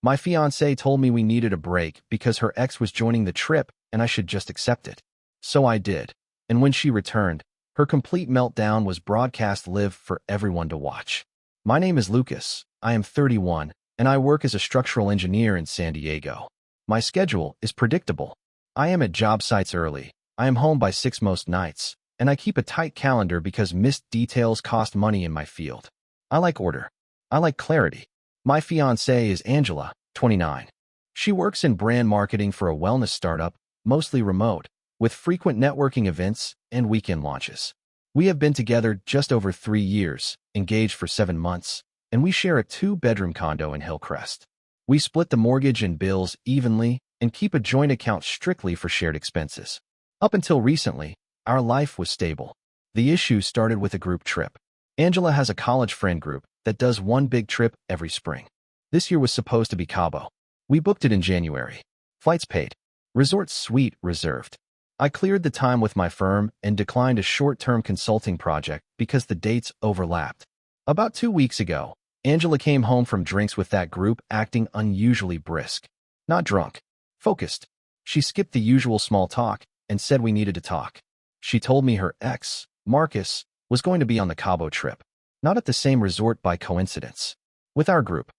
My fiancée told me we needed a break because her ex was joining the trip and I should just accept it. So I did. And when she returned, her complete meltdown was broadcast live for everyone to watch. My name is Lucas. I am 31, and I work as a structural engineer in San Diego. My schedule is predictable. I am at job sites early. I am home by 6 most nights, and I keep a tight calendar because missed details cost money in my field. I like order. I like clarity. My fiancée is Angela, 29. She works in brand marketing for a wellness startup, mostly remote, with frequent networking events and weekend launches. We have been together just over 3 years, engaged for 7 months, and we share a 2-bedroom condo in Hillcrest. We split the mortgage and bills evenly and keep a joint account strictly for shared expenses. Up until recently, our life was stable. The issue started with a group trip. Angela has a college friend group that does one big trip every spring. This year was supposed to be Cabo. We booked it in January. Flights paid. Resort suite reserved. I cleared the time with my firm and declined a short-term consulting project because the dates overlapped. About 2 weeks ago, Angela came home from drinks with that group acting unusually brisk. Not drunk. Focused. She skipped the usual small talk and said we needed to talk. She told me her ex, Marcus, was going to be on the Cabo trip. Not at the same resort by coincidence. With our group.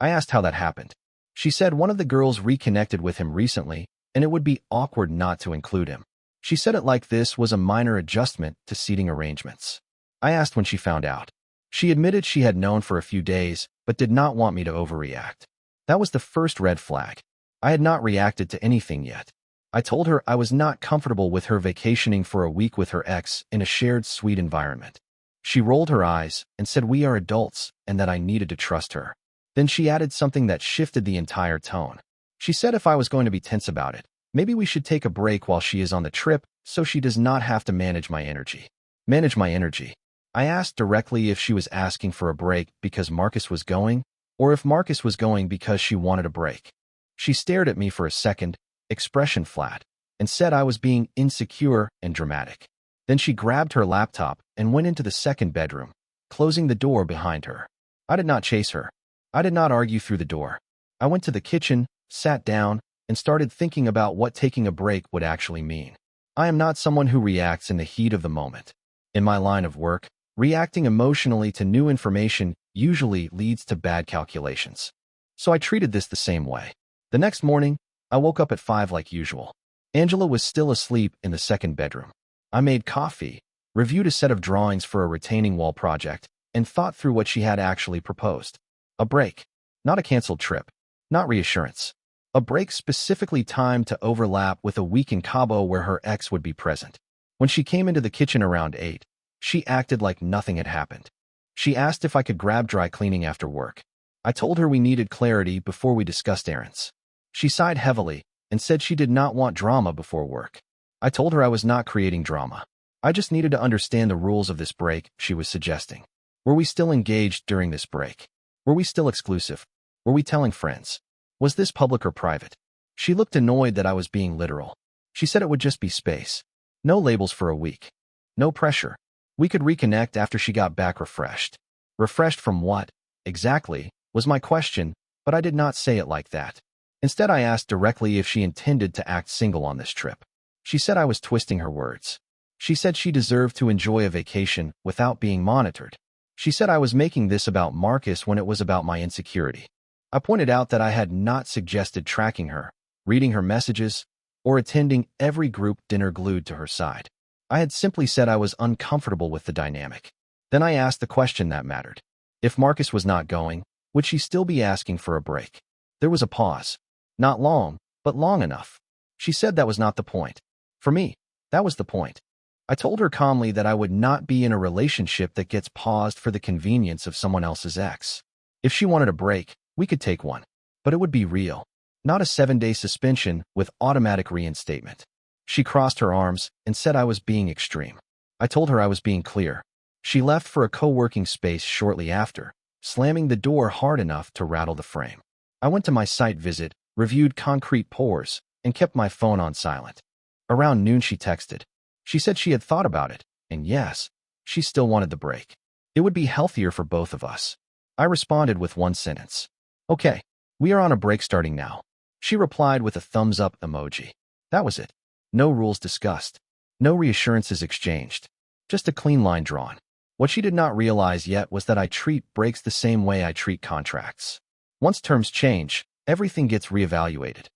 I asked how that happened. She said one of the girls reconnected with him recently, and it would be awkward not to include him. She said it like this was a minor adjustment to seating arrangements. I asked when she found out. She admitted she had known for a few days, but did not want me to overreact. That was the first red flag. I had not reacted to anything yet. I told her I was not comfortable with her vacationing for a week with her ex in a shared suite environment. She rolled her eyes and said we are adults and that I needed to trust her. Then she added something that shifted the entire tone. She said if I was going to be tense about it, maybe we should take a break while she is on the trip so she does not have to manage my energy. Manage my energy. I asked directly if she was asking for a break because Marcus was going, or if Marcus was going because she wanted a break. She stared at me for a second, expression flat, and said I was being insecure and dramatic. Then she grabbed her laptop and went into the second bedroom, closing the door behind her. I did not chase her. I did not argue through the door. I went to the kitchen, sat down, and started thinking about what taking a break would actually mean. I am not someone who reacts in the heat of the moment. In my line of work, reacting emotionally to new information usually leads to bad calculations. So I treated this the same way. The next morning, I woke up at 5 like usual. Angela was still asleep in the second bedroom. I made coffee, reviewed a set of drawings for a retaining wall project, and thought through what she had actually proposed. A break. Not a canceled trip. Not reassurance. A break specifically timed to overlap with a week in Cabo where her ex would be present. When she came into the kitchen around 8, she acted like nothing had happened. She asked if I could grab dry cleaning after work. I told her we needed clarity before we discussed errands. She sighed heavily and said she did not want drama before work. I told her I was not creating drama. I just needed to understand the rules of this break she was suggesting. Were we still engaged during this break? Were we still exclusive? Were we telling friends? Was this public or private? She looked annoyed that I was being literal. She said it would just be space. No labels for a week. No pressure. We could reconnect after she got back refreshed. Refreshed from what, exactly, was my question, but I did not say it like that. Instead, I asked directly if she intended to act single on this trip. She said I was twisting her words. She said she deserved to enjoy a vacation without being monitored. She said I was making this about Marcus when it was about my insecurity. I pointed out that I had not suggested tracking her, reading her messages, or attending every group dinner glued to her side. I had simply said I was uncomfortable with the dynamic. Then I asked the question that mattered. If Marcus was not going, would she still be asking for a break? There was a pause. Not long, but long enough. She said that was not the point. For me, that was the point. I told her calmly that I would not be in a relationship that gets paused for the convenience of someone else's ex. If she wanted a break, we could take one. But it would be real. Not a 7-day suspension with automatic reinstatement. She crossed her arms and said I was being extreme. I told her I was being clear. She left for a co-working space shortly after, slamming the door hard enough to rattle the frame. I went to my site visit, reviewed concrete pours, and kept my phone on silent. Around noon she texted. She said she had thought about it, and yes, she still wanted the break. It would be healthier for both of us. I responded with one sentence. Okay. "We are on a break starting now." She replied with a thumbs up emoji. That was it. No rules discussed. No reassurances exchanged. Just a clean line drawn. What she did not realize yet was that I treat breaks the same way I treat contracts. Once terms change, everything gets reevaluated.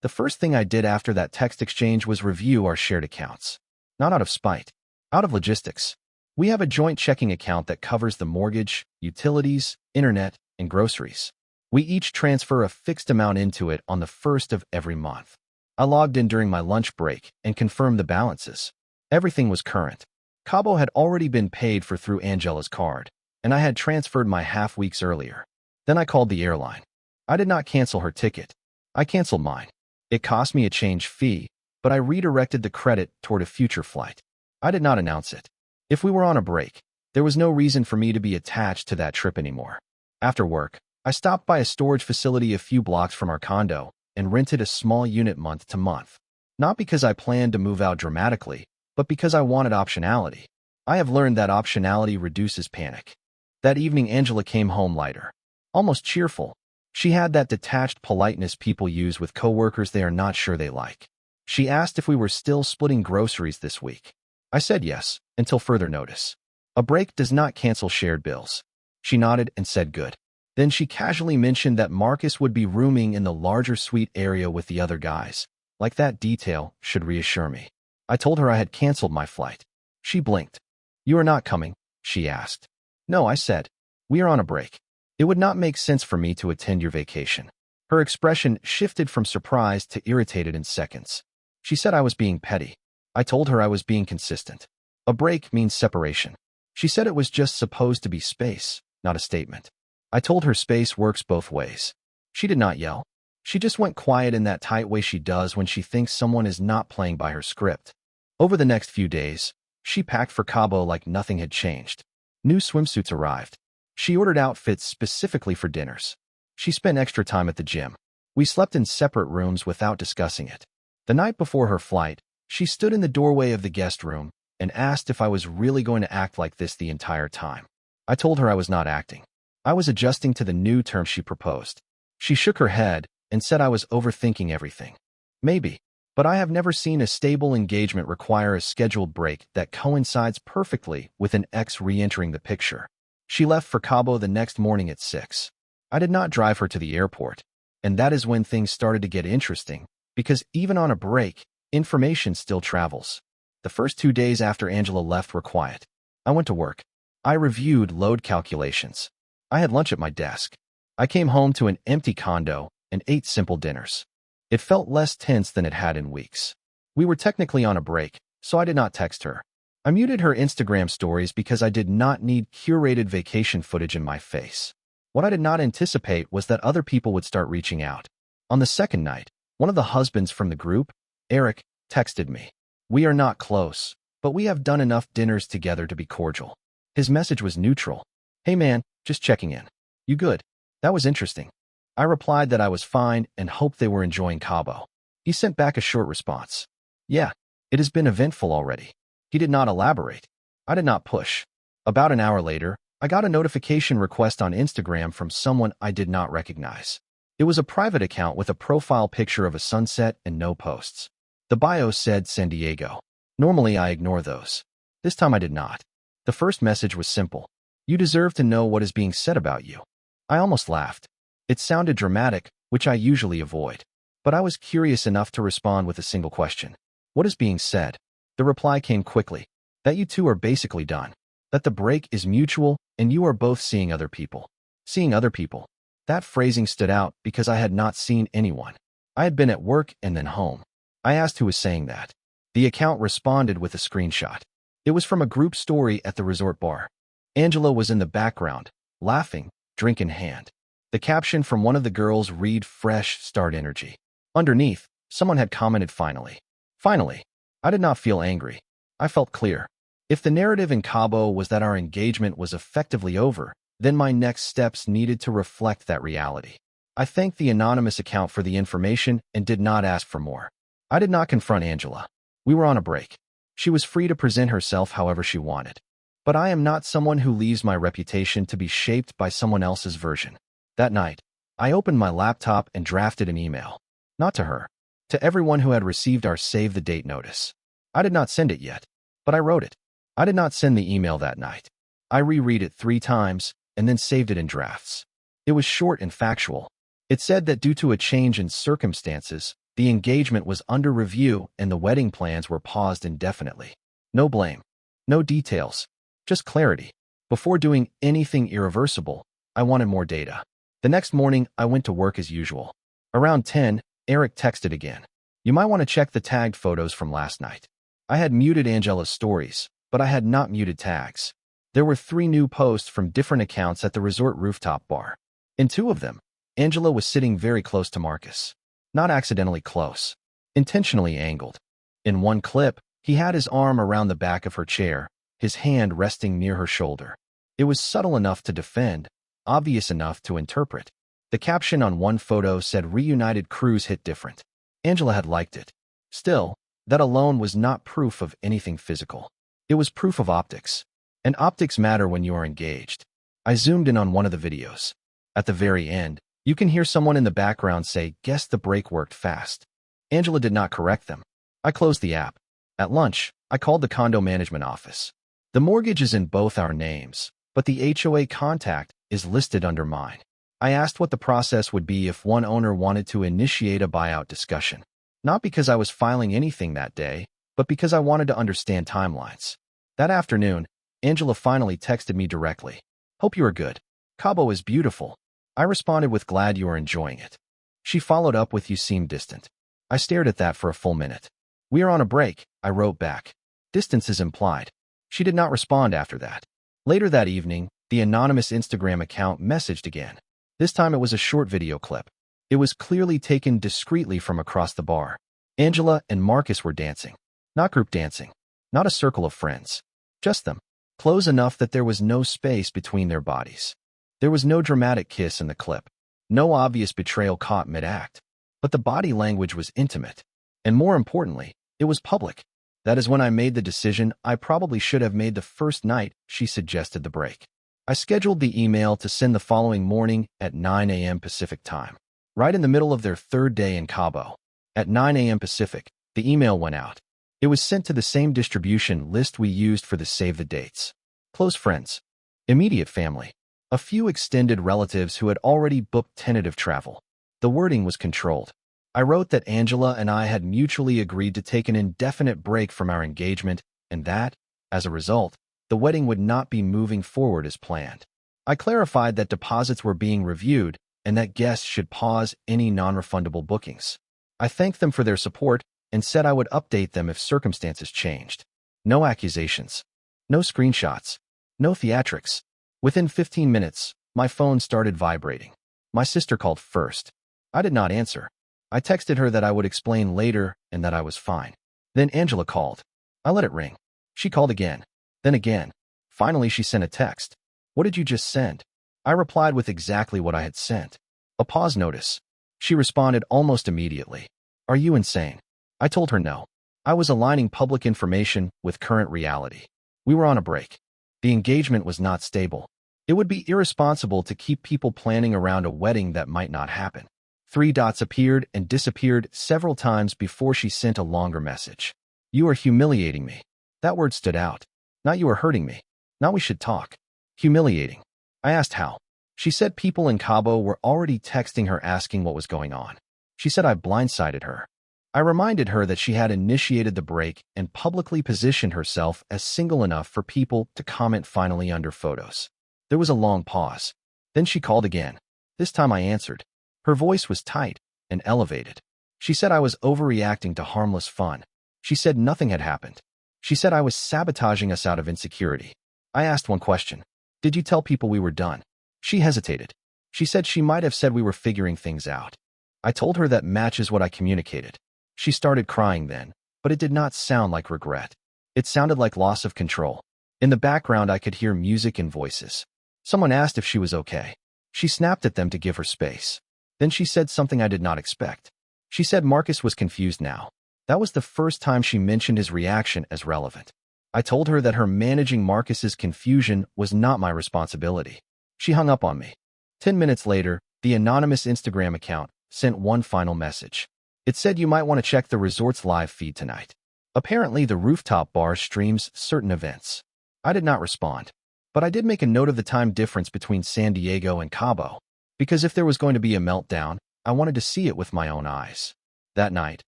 The first thing I did after that text exchange was review our shared accounts. Not out of spite. Out of logistics. We have a joint checking account that covers the mortgage, utilities, internet, and groceries. We each transfer a fixed amount into it on the first of every month. I logged in during my lunch break and confirmed the balances. Everything was current. Cabo had already been paid for through Angela's card, and I had transferred my half weeks earlier. Then I called the airline. I did not cancel her ticket. I canceled mine. It cost me a change fee, but I redirected the credit toward a future flight. I did not announce it. If we were on a break, there was no reason for me to be attached to that trip anymore. After work, I stopped by a storage facility a few blocks from our condo and rented a small unit month to month. Not because I planned to move out dramatically, but because I wanted optionality. I have learned that optionality reduces panic. That evening, Angela came home lighter, almost cheerful. She had that detached politeness people use with coworkers they are not sure they like. She asked if we were still splitting groceries this week. I said yes, until further notice. A break does not cancel shared bills. She nodded and said good. Then she casually mentioned that Marcus would be rooming in the larger suite area with the other guys. Like that detail should reassure me. I told her I had canceled my flight. She blinked. "You are not coming?" she asked. "No," I said. "We are on a break. It would not make sense for me to attend your vacation." Her expression shifted from surprise to irritated in seconds. She said I was being petty. I told her I was being consistent. A break means separation. She said it was just supposed to be space, not a statement. I told her space works both ways. She did not yell. She just went quiet in that tight way she does when she thinks someone is not playing by her script. Over the next few days, she packed for Cabo like nothing had changed. New swimsuits arrived. She ordered outfits specifically for dinners. She spent extra time at the gym. We slept in separate rooms without discussing it. The night before her flight, she stood in the doorway of the guest room and asked if I was really going to act like this the entire time. I told her I was not acting. I was adjusting to the new terms she proposed. She shook her head and said I was overthinking everything. Maybe, but I have never seen a stable engagement require a scheduled break that coincides perfectly with an ex re-entering the picture. She left for Cabo the next morning at 6. I did not drive her to the airport, and that is when things started to get interesting, because even on a break, information still travels. The first 2 days after Angela left were quiet. I went to work. I reviewed load calculations. I had lunch at my desk. I came home to an empty condo and ate simple dinners. It felt less tense than it had in weeks. We were technically on a break, so I did not text her. I muted her Instagram stories because I did not need curated vacation footage in my face. What I did not anticipate was that other people would start reaching out. On the second night, one of the husbands from the group, Eric, texted me. "We are not close, but we have done enough dinners together to be cordial." His message was neutral. "Hey man, just checking in. You good?" That was interesting. I replied that I was fine and hoped they were enjoying Cabo. He sent back a short response. "Yeah, it has been eventful already." He did not elaborate. I did not push. About an hour later, I got a notification request on Instagram from someone I did not recognize. It was a private account with a profile picture of a sunset and no posts. The bio said San Diego. Normally I ignore those. This time I did not. The first message was simple. "You deserve to know what is being said about you." I almost laughed. It sounded dramatic, which I usually avoid. But I was curious enough to respond with a single question. "What is being said?" The reply came quickly. "That you two are basically done. That the break is mutual and you are both seeing other people." Seeing other people. That phrasing stood out because I had not seen anyone. I had been at work and then home. I asked who was saying that. The account responded with a screenshot. It was from a group story at the resort bar. Angela was in the background, laughing, drink in hand. The caption from one of the girls read "Fresh Start Energy." Underneath, someone had commented "Finally." Finally. I did not feel angry. I felt clear. If the narrative in Cabo was that our engagement was effectively over, then my next steps needed to reflect that reality. I thanked the anonymous account for the information and did not ask for more. I did not confront Angela. We were on a break. She was free to present herself however she wanted. But I am not someone who leaves my reputation to be shaped by someone else's version. That night, I opened my laptop and drafted an email. Not to her. To everyone who had received our save the date notice. I did not send it yet, but I wrote it. I did not send the email that night. I reread it 3 times and then saved it in drafts. It was short and factual. It said that due to a change in circumstances, the engagement was under review and the wedding plans were paused indefinitely. No blame. No details. Just clarity. Before doing anything irreversible, I wanted more data. The next morning, I went to work as usual. Around 10, Eric texted again. You might want to check the tagged photos from last night. I had muted Angela's stories, but I had not muted tags. There were 3 new posts from different accounts at the resort rooftop bar. In 2 of them, Angela was sitting very close to Marcus. Not accidentally close. Intentionally angled. In one clip, he had his arm around the back of her chair, his hand resting near her shoulder. It was subtle enough to defend, obvious enough to interpret. The caption on one photo said reunited cruise hit different. Angela had liked it. Still, that alone was not proof of anything physical. It was proof of optics. And optics matter when you are engaged. I zoomed in on one of the videos. At the very end, you can hear someone in the background say, "Guess the break worked fast." Angela did not correct them. I closed the app. At lunch, I called the condo management office. The mortgage is in both our names, but the HOA contact is listed under mine. I asked what the process would be if one owner wanted to initiate a buyout discussion. Not because I was filing anything that day, but because I wanted to understand timelines. That afternoon, Angela finally texted me directly. "Hope you are good. Cabo is beautiful." I responded with "Glad you are enjoying it." She followed up with "You seem distant." I stared at that for a full minute. "We are on a break," I wrote back. Distance is implied. She did not respond after that. Later that evening, the anonymous Instagram account messaged again. This time it was a short video clip. It was clearly taken discreetly from across the bar. Angela and Marcus were dancing. Not group dancing. Not a circle of friends. Just them. Close enough that there was no space between their bodies. There was no dramatic kiss in the clip. No obvious betrayal caught mid-act. But the body language was intimate. And more importantly, it was public. That is when I made the decision I probably should have made the first night she suggested the break. I scheduled the email to send the following morning at 9 a.m. Pacific time, right in the middle of their 3rd day in Cabo. At 9 a.m. Pacific, the email went out. It was sent to the same distribution list we used for the save the dates. Close friends. Immediate family. A few extended relatives who had already booked tentative travel. The wording was controlled. I wrote that Angela and I had mutually agreed to take an indefinite break from our engagement and that, as a result, the wedding would not be moving forward as planned. I clarified that deposits were being reviewed and that guests should pause any non-refundable bookings. I thanked them for their support and said I would update them if circumstances changed. No accusations. No screenshots. No theatrics. Within 15 minutes, my phone started vibrating. My sister called first. I did not answer. I texted her that I would explain later and that I was fine. Then Angela called. I let it ring. She called again. Then again. Finally, she sent a text. "What did you just send?" I replied with exactly what I had sent. A pause notice. She responded almost immediately. "Are you insane?" I told her no. I was aligning public information with current reality. We were on a break. The engagement was not stable. It would be irresponsible to keep people planning around a wedding that might not happen. 3 dots appeared and disappeared several times before she sent a longer message. "You are humiliating me." That word stood out. Not "you are hurting me." Not "we should talk." Humiliating. I asked how. She said people in Cabo were already texting her asking what was going on. She said I blindsided her. I reminded her that she had initiated the break and publicly positioned herself as single enough for people to comment finally under photos. There was a long pause. Then she called again. This time I answered. Her voice was tight and elevated. She said I was overreacting to harmless fun. She said nothing had happened. She said I was sabotaging us out of insecurity. I asked one question. "Did you tell people we were done?" She hesitated. She said she might have said we were figuring things out. I told her that matches what I communicated. She started crying then, but it did not sound like regret. It sounded like loss of control. In the background, I could hear music and voices. Someone asked if she was okay. She snapped at them to give her space. Then she said something I did not expect. She said Marcus was confused now. That was the first time she mentioned his reaction as relevant. I told her that her managing Marcus's confusion was not my responsibility. She hung up on me. 10 minutes later, The anonymous Instagram account sent one final message. It said you might want to check the resort's live feed tonight. Apparently, the rooftop bar streams certain events. I did not respond, but I did make a note of the time difference between San Diego and Cabo, because if there was going to be a meltdown, I wanted to see it with my own eyes. That night,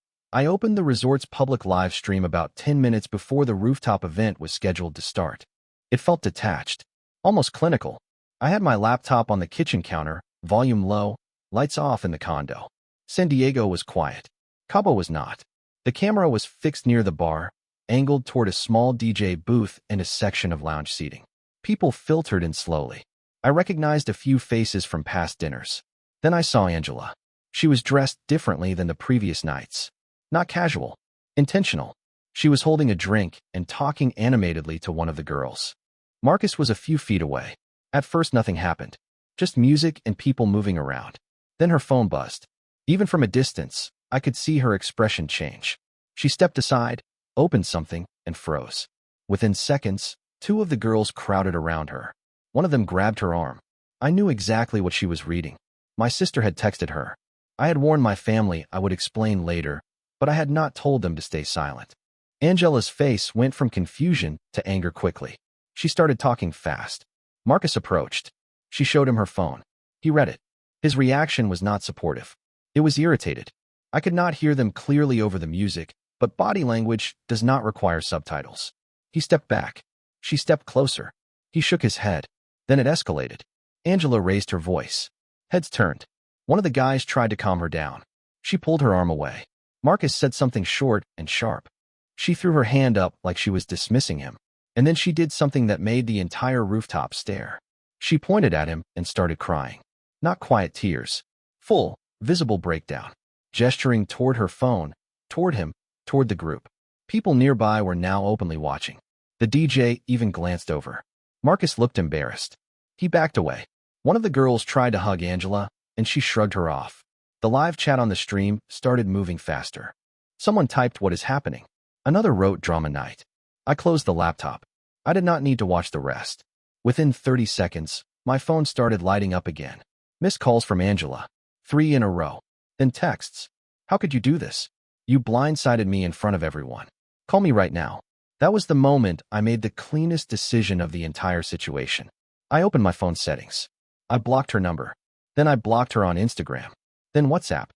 I opened the resort's public live stream about 10 minutes before the rooftop event was scheduled to start. It felt detached, almost clinical. I had my laptop on the kitchen counter, volume low, lights off in the condo. San Diego was quiet. Cabo was not. The camera was fixed near the bar, angled toward a small DJ booth and a section of lounge seating. People filtered in slowly. I recognized a few faces from past dinners. Then I saw Angela. She was dressed differently than the previous nights. Not casual, intentional. She was holding a drink and talking animatedly to one of the girls. Marcus was a few feet away. At first, nothing happened. Just music and people moving around. Then her phone buzzed. Even from a distance, I could see her expression change. She stepped aside, opened something, and froze. Within seconds, two of the girls crowded around her. One of them grabbed her arm. I knew exactly what she was reading. My sister had texted her. I had warned my family I would explain later, but I had not told them to stay silent. Angela's face went from confusion to anger quickly. She started talking fast. Marcus approached. She showed him her phone. He read it. His reaction was not supportive. It was irritated. I could not hear them clearly over the music, but body language does not require subtitles. He stepped back. She stepped closer. He shook his head. Then it escalated. Angela raised her voice. Heads turned. One of the guys tried to calm her down. She pulled her arm away. Marcus said something short and sharp. She threw her hand up like she was dismissing him. And then she did something that made the entire rooftop stare. She pointed at him and started crying. Not quiet tears. Full, visible breakdown. Gesturing toward her phone, toward him, toward the group. People nearby were now openly watching. The DJ even glanced over. Marcus looked embarrassed. He backed away. One of the girls tried to hug Angela, and she shrugged her off. The live chat on the stream started moving faster. Someone typed what is happening. Another wrote drama night. I closed the laptop. I did not need to watch the rest. Within 30 seconds, my phone started lighting up again. Missed calls from Angela. 3 in a row. Then texts. How could you do this? You blindsided me in front of everyone. Call me right now. That was the moment I made the cleanest decision of the entire situation. I opened my phone settings. I blocked her number. Then I blocked her on Instagram. Then WhatsApp.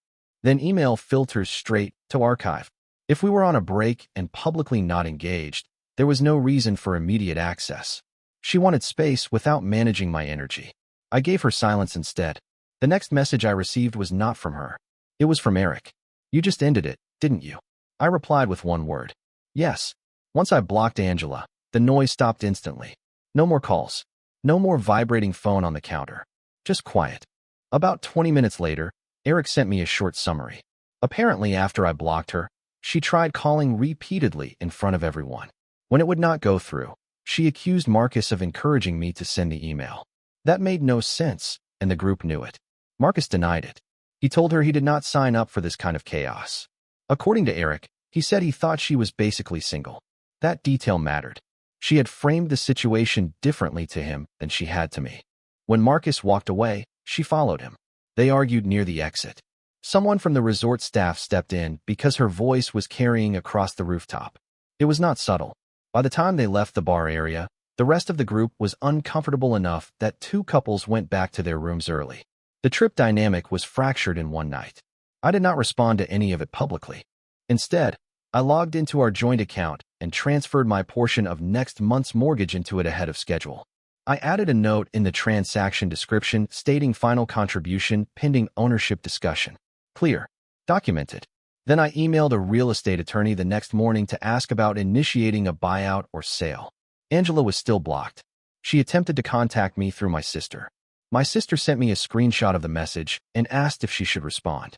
Then email filters straight to archive. If we were on a break and publicly not engaged, there was no reason for immediate access. She wanted space without managing my energy. I gave her silence instead. The next message I received was not from her. It was from Eric. You just ended it, didn't you? I replied with one word. Yes. Once I blocked Angela, the noise stopped instantly. No more calls. No more vibrating phone on the counter. Just quiet. About 20 minutes later, Eric sent me a short summary. Apparently, after I blocked her, she tried calling repeatedly in front of everyone. When it would not go through, she accused Marcus of encouraging me to send the email. That made no sense, and the group knew it. Marcus denied it. He told her he did not sign up for this kind of chaos. According to Eric, he said he thought she was basically single. That detail mattered. She had framed the situation differently to him than she had to me. When Marcus walked away, she followed him. They argued near the exit. Someone from the resort staff stepped in because her voice was carrying across the rooftop. It was not subtle. By the time they left the bar area, the rest of the group was uncomfortable enough that 2 couples went back to their rooms early. The trip dynamic was fractured in one night. I did not respond to any of it publicly. Instead, I logged into our joint account and transferred my portion of next month's mortgage into it ahead of schedule. I added a note in the transaction description stating final contribution pending ownership discussion. Clear. Documented. Then I emailed a real estate attorney the next morning to ask about initiating a buyout or sale. Angela was still blocked. She attempted to contact me through my sister. My sister sent me a screenshot of the message and asked if she should respond.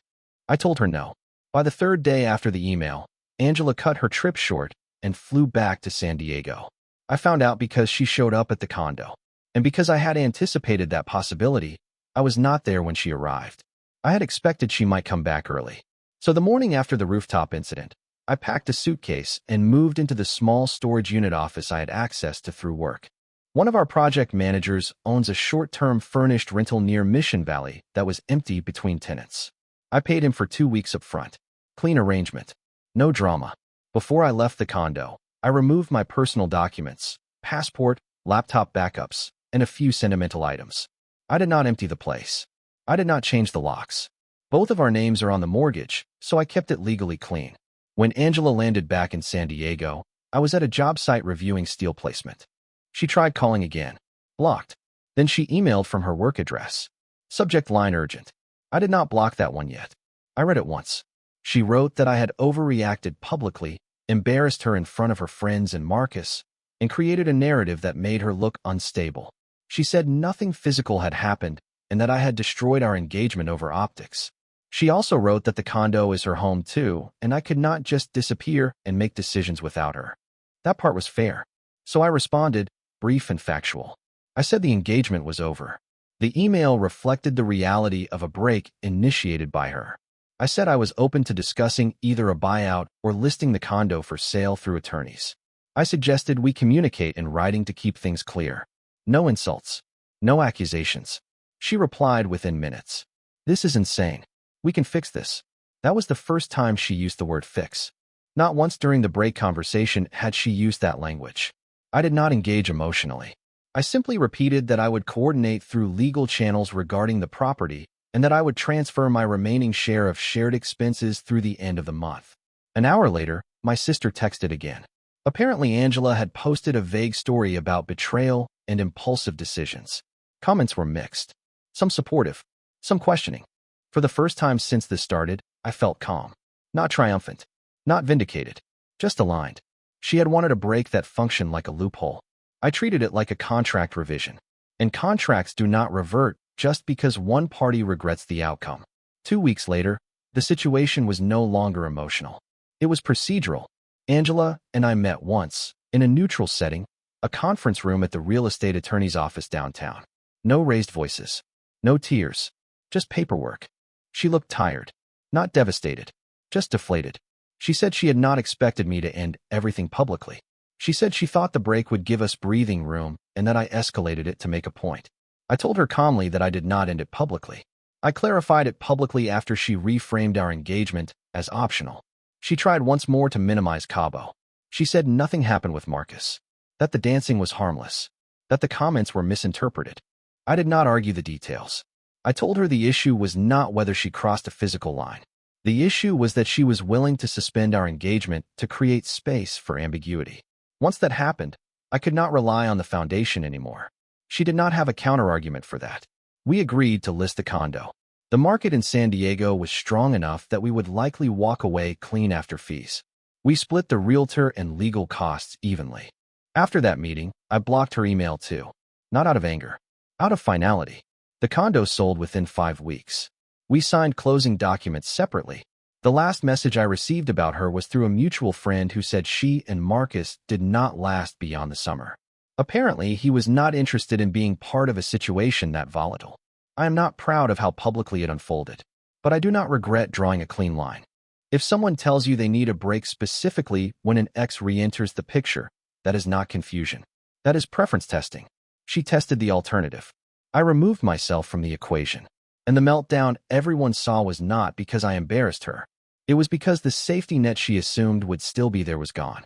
I told her no. By the 3rd day after the email, Angela cut her trip short and flew back to San Diego. I found out because she showed up at the condo. And because I had anticipated that possibility, I was not there when she arrived. I had expected she might come back early. So the morning after the rooftop incident, I packed a suitcase and moved into the small storage unit office I had access to through work. One of our project managers owns a short-term furnished rental near Mission Valley that was empty between tenants. I paid him for 2 weeks up front. Clean arrangement. No drama. Before I left the condo, I removed my personal documents, passport, laptop backups, and a few sentimental items. I did not empty the place. I did not change the locks. Both of our names are on the mortgage, so I kept it legally clean. When Angela landed back in San Diego, I was at a job site reviewing steel placement. She tried calling again. Blocked. Then she emailed from her work address. Subject line urgent. I did not block that one yet. I read it once. She wrote that I had overreacted publicly, embarrassed her in front of her friends and Marcus, and created a narrative that made her look unstable. She said nothing physical had happened and that I had destroyed our engagement over optics. She also wrote that the condo is her home too, and I could not just disappear and make decisions without her. That part was fair. So I responded, brief and factual. I said the engagement was over. The email reflected the reality of a break initiated by her. I said I was open to discussing either a buyout or listing the condo for sale through attorneys. I suggested we communicate in writing to keep things clear. No insults. No accusations. She replied within minutes. This is insane. We can fix this. That was the first time she used the word fix. Not once during the break conversation had she used that language. I did not engage emotionally. I simply repeated that I would coordinate through legal channels regarding the property and that I would transfer my remaining share of shared expenses through the end of the month. An hour later, my sister texted again. Apparently, Angela had posted a vague story about betrayal and impulsive decisions. Comments were mixed. Some supportive, some questioning. For the first time since this started, I felt calm. Not triumphant. Not vindicated. Just aligned. She had wanted a break that functioned like a loophole. I treated it like a contract revision. And contracts do not revert just because one party regrets the outcome. 2 weeks later, the situation was no longer emotional. It was procedural. Angela and I met once, in a neutral setting, a conference room at the real estate attorney's office downtown. No raised voices. No tears. Just paperwork. She looked tired. Not devastated. Just deflated. She said she had not expected me to end everything publicly. She said she thought the break would give us breathing room and that I escalated it to make a point. I told her calmly that I did not end it publicly. I clarified it publicly after she reframed our engagement as optional. She tried once more to minimize Cabo. She said nothing happened with Marcus, that the dancing was harmless, that the comments were misinterpreted. I did not argue the details. I told her the issue was not whether she crossed a physical line. The issue was that she was willing to suspend our engagement to create space for ambiguity. Once that happened, I could not rely on the foundation anymore. She did not have a counterargument for that. We agreed to list the condo. The market in San Diego was strong enough that we would likely walk away clean after fees. We split the realtor and legal costs evenly. After that meeting, I blocked her email too. Not out of anger. Out of finality. The condo sold within 5 weeks. We signed closing documents separately. The last message I received about her was through a mutual friend who said she and Marcus did not last beyond the summer. Apparently, he was not interested in being part of a situation that volatile. I am not proud of how publicly it unfolded, but I do not regret drawing a clean line. If someone tells you they need a break specifically when an ex re-enters the picture, that is not confusion. That is preference testing. She tested the alternative. I removed myself from the equation. And the meltdown everyone saw was not because I embarrassed her. It was because the safety net she assumed would still be there was gone.